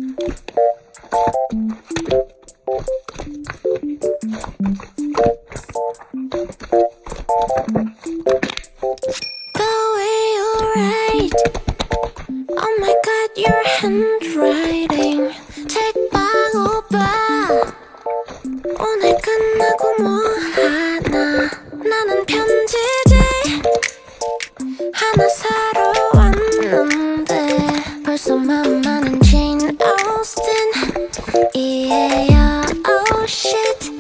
Oh my god, your handwriting. 책방 오빠, 오늘 끝나고 뭐 하나? 나는 편지지 하나 사러 왔는데 벌써 맘마는 Jane Austen 이에요. Oh shit,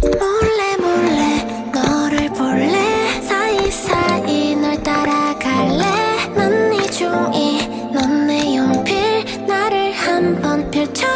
몰래 몰래 너를 볼래, 사이사이 널 따라갈래. 난 네 종이 넌 내 연필, 나를 한번 펼쳐